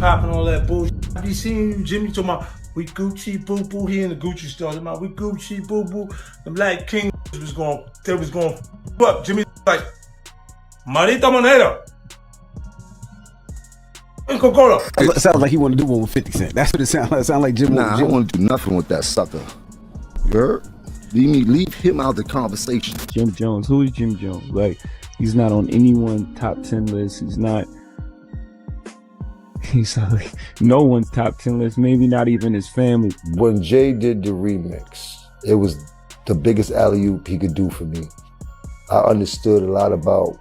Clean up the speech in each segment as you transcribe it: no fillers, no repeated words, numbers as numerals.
popping all that bullshit. I be seeing you, Jimmy, talking about we Gucci boo boo. He in the Gucci store. Talking about we Gucci boo boo. Them like King was going up. Jimmy like, Marita Moneda. Coca-Cola. It sounds like he wanted to do one with 50 Cent. That's what it sounds like. It sounds like Jim. Nah, I don't want to do nothing with that sucker. You heard? Leave him out of the conversation. Jim Jones. Who is Jim Jones? Like, he's not on anyone top 10 list. He's like no one's top 10 list, maybe not even his family. When Jay did the remix, it was the biggest alley-oop he could do for me. I understood a lot about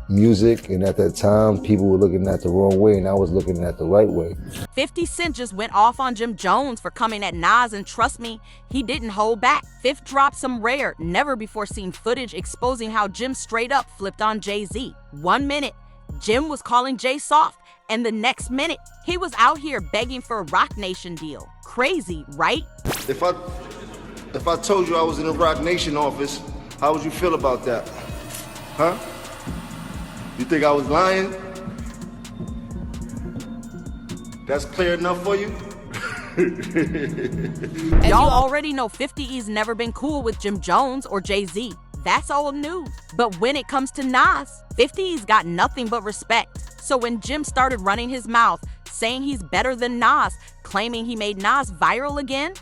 music, and at that time, people were looking at the wrong way, and I was looking at the right way. 50 Cent just went off on Jim Jones for coming at Nas, and trust me, he didn't hold back. Fifth dropped some rare, never-before-seen footage exposing how Jim straight up flipped on Jay-Z. 1 minute, Jim was calling Jay soft, and the next minute, he was out here begging for a Roc Nation deal. Crazy, right? If I told you I was in the Roc Nation office, how would you feel about that? Huh? You think I was lying? That's clear enough for you? Y'all already know 50E's never been cool with Jim Jones or Jay-Z. That's old news. But when it comes to Nas, 50E's got nothing but respect. So when Jim started running his mouth, saying he's better than Nas, claiming he made Nas viral again,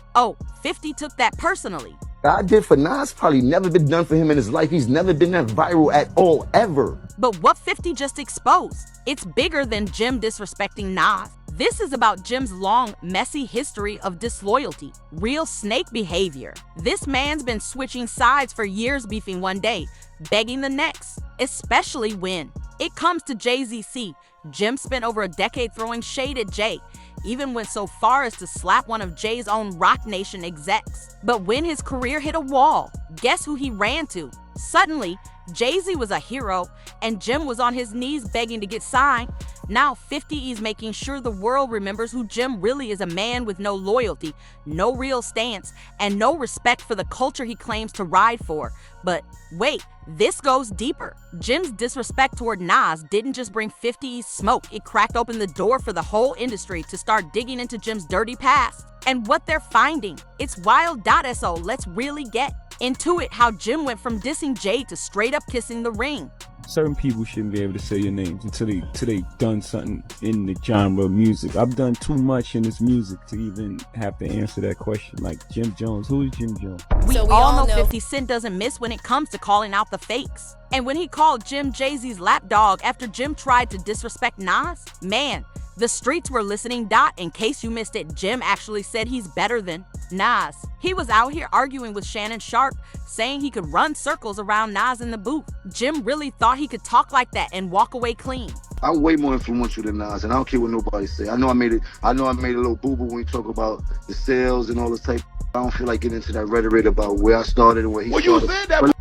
50 took that personally. I did for Nas probably never been done for him in his life. He's never been that viral at all, ever. But what 50 just exposed, it's bigger than Jim disrespecting Nas. This is about Jim's long, messy history of disloyalty, real snake behavior. This man's been switching sides for years, beefing one day, begging the next, especially when it comes to Jay-Z. Jim spent over a decade throwing shade at Jay, even went so far as to slap one of Jay's own Roc Nation execs. But when his career hit a wall, guess who he ran to? Suddenly, Jay-Z was a hero, and Jim was on his knees begging to get signed. Now 50E's making sure the world remembers who Jim really is, a man with no loyalty, no real stance, and no respect for the culture he claims to ride for. But wait, this goes deeper. Jim's disrespect toward Nas didn't just bring 50E's smoke, it cracked open the door for the whole industry to start digging into Jim's dirty past. And what they're finding, it's wild.so. Let's really get into it, how Jim went from dissing Jay to straight up kissing the ring. Certain people shouldn't be able to say your names until they done something in the genre of music. I've done too much in this music to even have to answer that question. Like Jim Jones, who is Jim Jones? We all know 50 Cent doesn't miss when it comes to calling out the fakes. And when he called Jim Jay-Z's lapdog after Jim tried to disrespect Nas, man, the streets were listening. In case you missed it, Jim actually said he's better than Nas. He was out here arguing with Shannon Sharpe, saying he could run circles around Nas in the booth. Jim really thought he could talk like that and walk away clean. I'm way more influential than Nas, and I don't care what nobody say. I know I made a little boo-boo when you talk about the sales and all this type. I don't feel like getting into that rhetoric about where I started and where he started. You said that.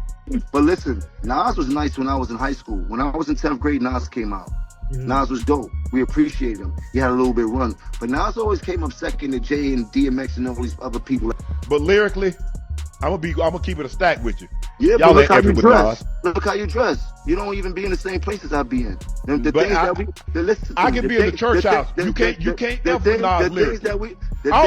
But listen, Nas was nice when I was in high school. When I was in 10th grade, Nas came out. Nas was dope. We appreciated him. He had a little bit run. But Nas always came up second to Jay and DMX and all these other people. But lyrically, I'm gonna keep it a stack with you. Yeah, y'all but look how you dress. Nas. Look how you dress. You don't even be in the same places I be in. I can be in the church house. You can't ever Nas lyrics. I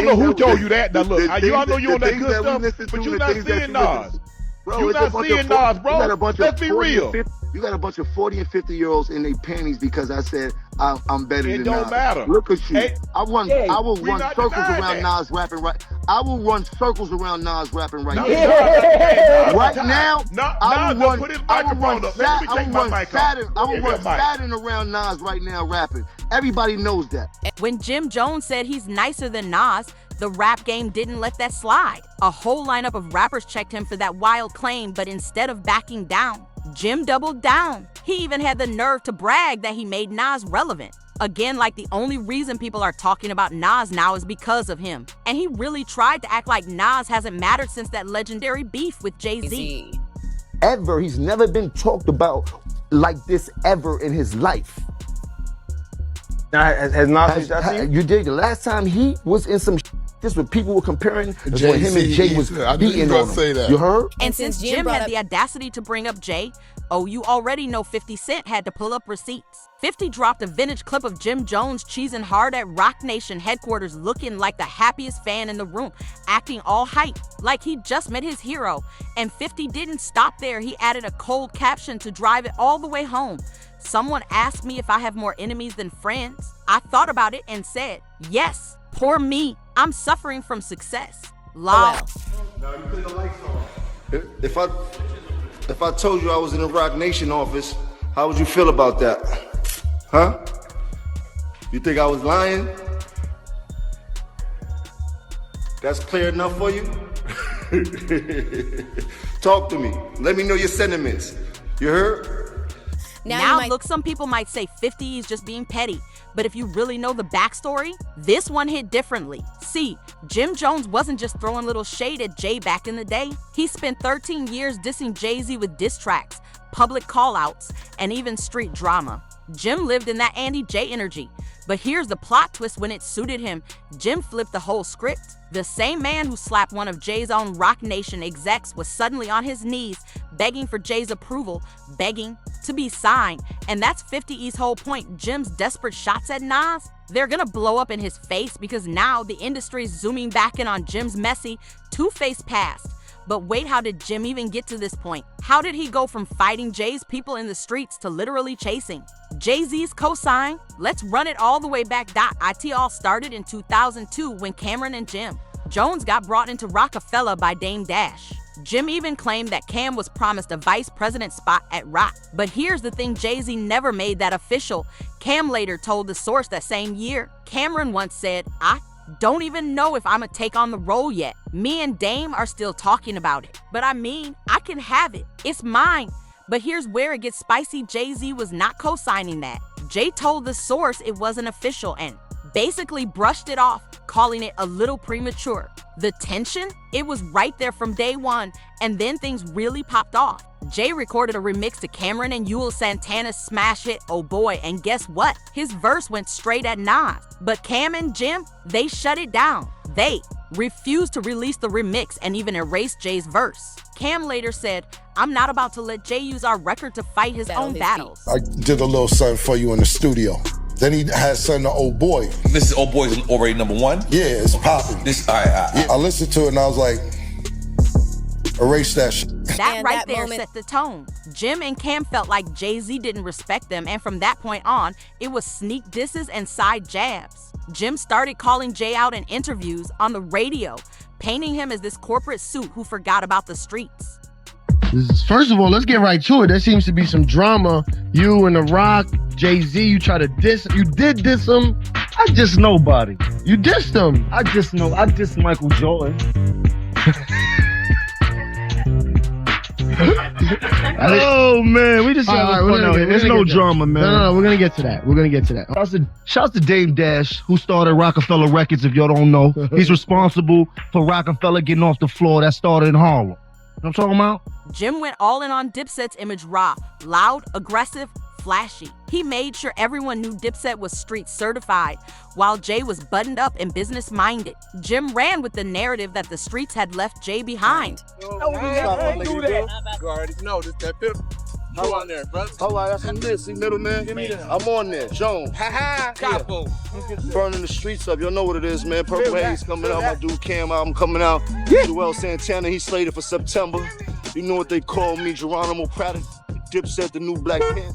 don't know who told you that. Now look, y'all know you on that good stuff, but you're not seeing Nas. You're not seeing Nas, bro. Let's be real. You got a bunch of 40 and 50-year-olds in their panties because I said I'm better than Nas. It don't matter. Look at you. Hey, I will run circles around Nas rapping right. I will run circles around Nas rapping right now. Right now, I will run Saturn around Nas right now rapping. Everybody knows that. When Jim Jones said he's nicer than Nas, the rap game didn't let that slide. A whole lineup of rappers checked him for that wild claim, but instead of backing down, Jim doubled down. He even had the nerve to brag that he made Nas relevant. Again, like the only reason people are talking about Nas now is because of him. And he really tried to act like Nas hasn't mattered since that legendary beef with Jay-Z. Ever. He's never been talked about like this ever in his life. Now, has Nas reached out to you? You did. The last time he was in some this what people were comparing when him and Jay was beating on him. You heard? And since Jim had the audacity to bring up Jay, Oh, you already know 50 Cent had to pull up receipts. 50 dropped a vintage clip of Jim Jones cheesing hard at Roc Nation headquarters, looking like the happiest fan in the room, acting all hype, like he just met his hero. And 50 didn't stop there. He added a cold caption to drive it all the way home. Someone asked me if I have more enemies than friends. I thought about it and said, yes, poor me. I'm suffering from success. Lol. If I told you I was in the Roc Nation office, how would you feel about that? Huh? You think I was lying? That's clear enough for you? Talk to me. Let me know your sentiments. You heard? Now look, some people might say 50 is just being petty, but if you really know the backstory, this one hit differently. See, Jim Jones wasn't just throwing little shade at Jay back in the day. He spent 13 years dissing Jay-Z with diss tracks, public call-outs, and even street drama. Jim lived in that Andy J energy. But here's the plot twist: when it suited him, Jim flipped the whole script. The same man who slapped one of Jay's own Roc Nation execs was suddenly on his knees, begging for Jay's approval, begging to be signed. And that's 50's whole point. Jim's desperate shots at Nas, they're gonna blow up in his face, because now the industry's zooming back in on Jim's messy, two-faced past. But wait, how did Jim even get to this point? How did he go from fighting Jay's people in the streets to literally chasing Jay-Z's cosign? Let's run it all the way back. It all started in 2002 when Cameron and Jim Jones got brought into Rockefeller by Dame Dash. Jim even claimed that Cam was promised a vice president spot at Roc. But here's the thing, Jay-Z never made that official. Cam later told The Source that same year. Cameron once said, I don't even know if I'ma take on the role yet. Me and Dame are still talking about it. But I mean, I can have it. It's mine. But here's where it gets spicy. Jay-Z was not co-signing that. Jay told The Source it wasn't official and basically brushed it off, calling it a little premature. The tension? It was right there from day one, and then things really popped off. Jay recorded a remix to Cameron and Yul Santana's smash hit, Oh Boy, and guess what? His verse went straight at Nas. But Cam and Jim, they shut it down. They refused to release the remix and even erased Jay's verse. Cam later said, I'm not about to let Jay use our record to fight his own battles. I did a little something for you in the studio. Then he had something to Oh Boy. This is Oh Boy's already #1? Yeah, it's popping. Yeah, I listened to it and I was like, erase that shit. That right there set the tone. Jim and Cam felt like Jay-Z didn't respect them, and from that point on, it was sneak disses and side jabs. Jim started calling Jay out in interviews on the radio, painting him as this corporate suit who forgot about the streets. First of all, let's get right to it. There seems to be some drama. You and The Roc, Jay-Z, you try to diss. You did diss him. I diss nobody. You dissed him. I diss Michael Jordan. Oh man, we just there's no drama, man. No, we're gonna get to that. Shouts to Dame Dash, who started Rockefeller Records. If y'all don't know, he's responsible for Rockefeller getting off the floor that started in Harlem. You know what I'm talking about? Jim went all in on Dipset's image raw, loud, aggressive, flashy. He made sure everyone knew Dipset was street certified, while Jay was buttoned up and business minded. Jim ran with the narrative that the streets had left Jay behind. You already know this that fifth. How on there, brother? Hold on, that's on this. See, middleman? Give me that. I'm on there. Jones. Capo. Burning the streets up. Y'all know what it is, man. Purple Haze coming out. My dude Cam album coming out. Joel Santana, he's slated for September. You know what they call me, Geronimo Pratt. Dipset, the new Black Panther.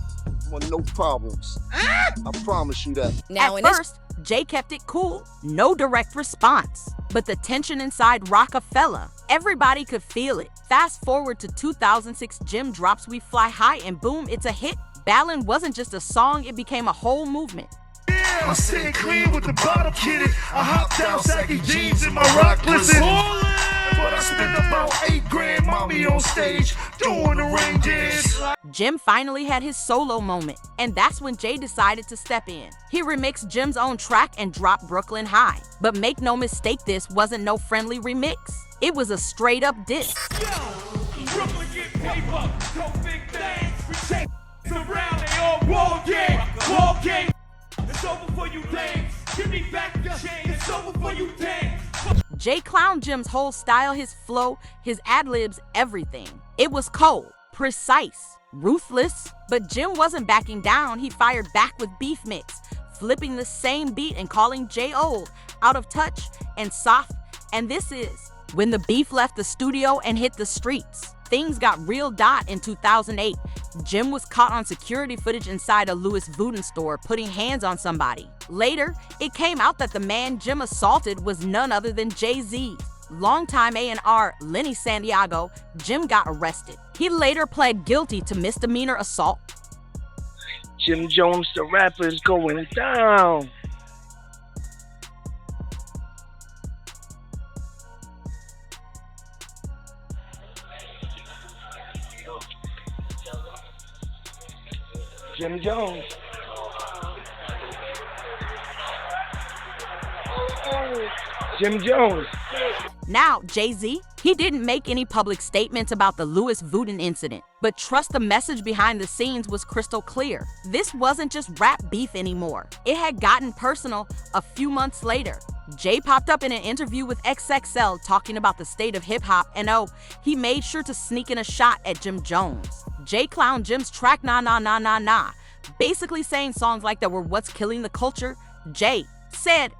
Want no problems. I promise you that. Now, at first, Jay kept it cool. No direct response. But the tension inside Rockefeller, everybody could feel it. Fast forward to 2006, Jim drops We Fly High, and boom, it's a hit. Ballin' wasn't just a song, it became a whole movement. Yeah, I'm sitting clean with the bottle kitted. I hopped out, saggy jeans in my rock listen. But I spent about $8 grand, mommy on stage, doing the rain dance. Jim finally had his solo moment, and that's when Jay decided to step in. He remixed Jim's own track and dropped Brooklyn High. But make no mistake, this wasn't no friendly remix. It was a straight up diss. Yo, Brooklyn get paper, don't big things. We shake around, they all wall game. It's over for you dames. Give me back your chain, it's over for you dames. Jay clowned Jim's whole style, his flow, his ad-libs, everything. It was cold, precise, Ruthless, but Jim wasn't backing down. He fired back with Beef Mix, flipping the same beat and calling Jay old, out of touch, and soft. And this is when the beef left the studio and hit the streets. Things got real. In 2008, Jim was caught on security footage inside a Louis Vuitton store putting hands on somebody. Later, it came out that the man Jim assaulted was none other than Jay-Z. Longtime A&R Lenny Santiago, Jim got arrested. He later pled guilty to misdemeanor assault. Jim Jones, the rapper, is going down. Jim Jones. Jim Jones. Now, Jay-Z, he didn't make any public statements about the Louis Vuitton incident, but trust the message behind the scenes was crystal clear. This wasn't just rap beef anymore. It had gotten personal. A few months later, Jay popped up in an interview with XXL talking about the state of hip-hop, and he made sure to sneak in a shot at Jim Jones. Jay clowned Jim's track Nah Nah Nah Nah Nah, basically saying songs like that were what's killing the culture. Jay said,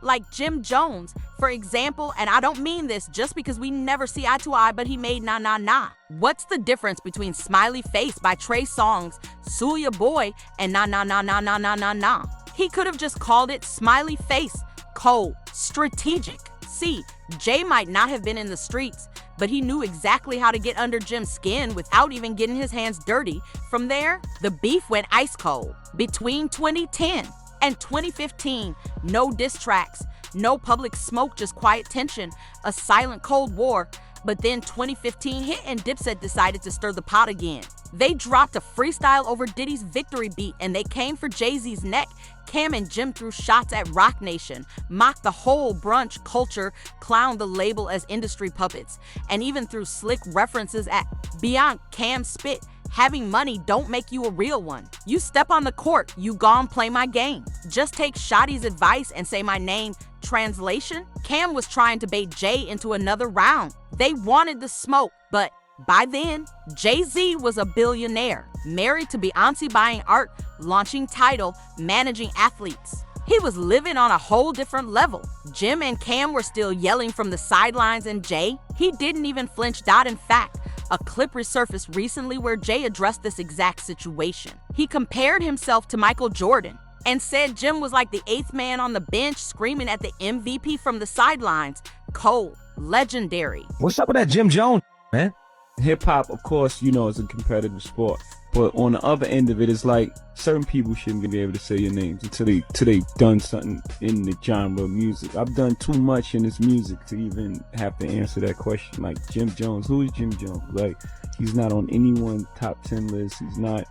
like Jim Jones, for example, and I don't mean this just because we never see eye to eye, but he made Nah Nah Nah. What's the difference between Smiley Face by Trey Songz, Sue Ya Boy, and Nah Nah Nah Nah Nah Nah Nah Nah? He could have just called it Smiley Face, cold, strategic. See, Jay might not have been in the streets, but he knew exactly how to get under Jim's skin without even getting his hands dirty. From there, the beef went ice cold. Between 2010 and 2015, no diss tracks, no public smoke, just quiet tension, a silent Cold War. But then 2015 hit and Dipset decided to stir the pot again. They dropped a freestyle over Diddy's Victory beat and they came for Jay-Z's neck. Cam and Jim threw shots at Roc Nation, mocked the whole brunch culture, clowned the label as industry puppets, and even threw slick references at Beyond. Cam spit, having money don't make you a real one. You step on the court, you gon' play my game. Just take Shotty's advice and say my name. Translation? Cam was trying to bait Jay into another round. They wanted the smoke, but by then, Jay-Z was a billionaire, married to Beyonce, buying art, launching Tidal, managing athletes. He was living on a whole different level. Jim and Cam were still yelling from the sidelines, and Jay, he didn't even flinch. In fact, a clip resurfaced recently where Jay addressed this exact situation. He compared himself to Michael Jordan and said Jim was like the eighth man on the bench screaming at the MVP from the sidelines. Cold, legendary. What's up with that Jim Jones, man? Hip-hop, of course, is a competitive sport. But on the other end of it, it's like certain people shouldn't be able to say your names until they've done something in the genre of music. I've done too much in this music to even have to answer that question. Like Jim Jones, who is Jim Jones? Like, he's not on anyone's top 10 list. He's like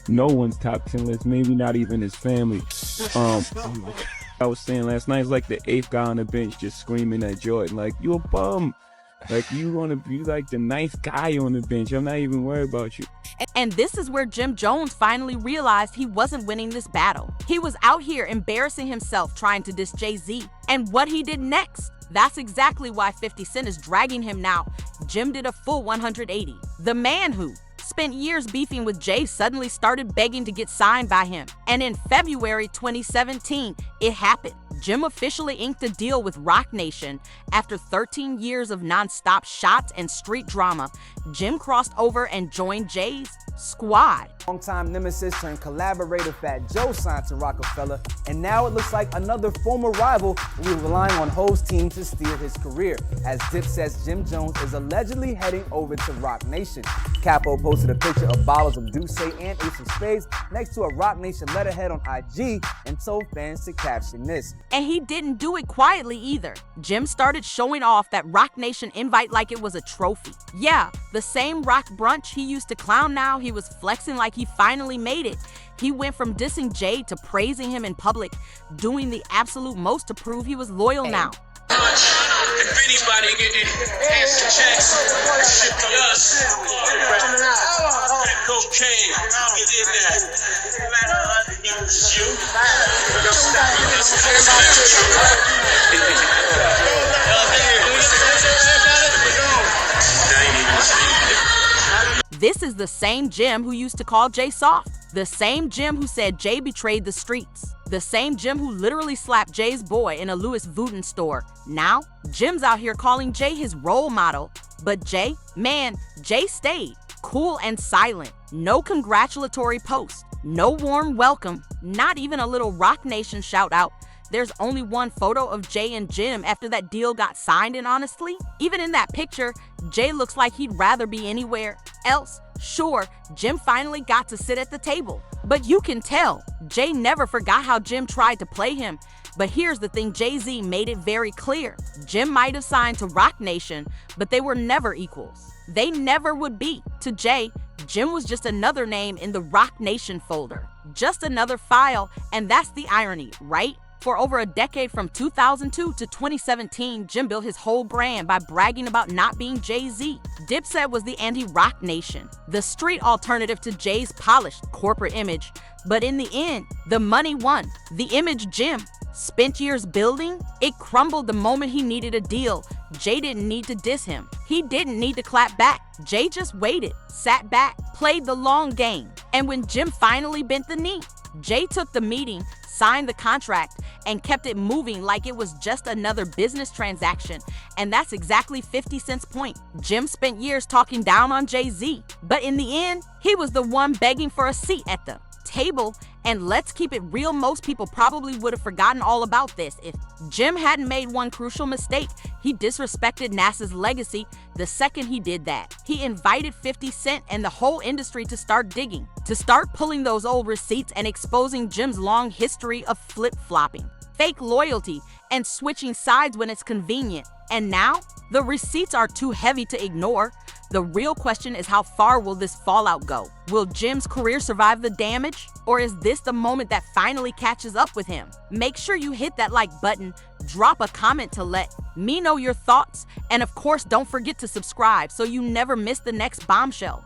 no one's top 10 list, maybe not even his family. I was saying last night, it's like the eighth guy on the bench just screaming at Jordan, like, you a bum. Like, you want to be like the ninth guy on the bench. I'm not even worried about you. And this is where Jim Jones finally realized he wasn't winning this battle. He was out here embarrassing himself trying to diss Jay-Z. And what he did next, that's exactly why 50 Cent is dragging him now. Jim did a full 180. The man who spent years beefing with Jay suddenly started begging to get signed by him. And in February 2017, it happened. Jim officially inked a deal with Roc Nation. After 13 years of non-stop shots and street drama, Jim crossed over and joined Jay's squad. Longtime nemesis turned collaborator Fat Joe signed to Rockefeller, and now it looks like another former rival will be relying on Ho's team to steer his career, as Dipset's Jim Jones is allegedly heading over to Roc Nation. Capo posted a picture of bottles of Douce and Ace of Spades next to a Roc Nation letterhead on IG and told fans to caption this. And he didn't do it quietly either. Jim started showing off that Roc Nation invite like it was a trophy. Yeah, the same rock brunch he used to clown, now he was flexing like he finally made it. He went from dissing Jay to praising him in public, doing the absolute most to prove he was loyal now. If anybody getting answer checks, should be us. Cocaine, he did that. It was you. Now you need to the same Jim who used to call Jay soft. The same Jim who said Jay betrayed the streets. The same Jim who literally slapped Jay's boy in a Louis Vuitton store. Now, Jim's out here calling Jay his role model. But Jay, man, Jay stayed cool and silent. No congratulatory post. No warm welcome. Not even a little Roc Nation shout out. There's only one photo of Jay and Jim after that deal got signed, and honestly, even in that picture, Jay looks like he'd rather be anywhere else. Sure, Jim finally got to sit at the table, but you can tell, Jay never forgot how Jim tried to play him. But here's the thing, Jay-Z made it very clear. Jim might have signed to Roc Nation, but they were never equals. They never would be. To Jay, Jim was just another name in the Roc Nation folder. Just another file, and that's the irony, right? For over a decade, from 2002 to 2017, Jim built his whole brand by bragging about not being Jay-Z. Dipset was the anti-Roc Nation, the street alternative to Jay's polished corporate image. But in the end, the money won. The image Jim spent years building, it crumbled the moment he needed a deal. Jay didn't need to diss him. He didn't need to clap back. Jay just waited, sat back, played the long game. And when Jim finally bent the knee, Jay took the meeting, signed the contract, and kept it moving like it was just another business transaction. And that's exactly 50 Cent's point. Jim spent years talking down on Jay-Z, but in the end, he was the one begging for a seat at the table. And let's keep it real, most people probably would have forgotten all about this if Jim hadn't made one crucial mistake. He disrespected Nas's legacy the second he did that. He invited 50 Cent and the whole industry to start digging, to start pulling those old receipts and exposing Jim's long history of flip-flopping, fake loyalty, and switching sides when it's convenient. And now, the receipts are too heavy to ignore. The real question is, how far will this fallout go? Will Jim's career survive the damage? Or is this the moment that finally catches up with him? Make sure you hit that like button, drop a comment to let me know your thoughts, and of course, don't forget to subscribe so you never miss the next bombshell.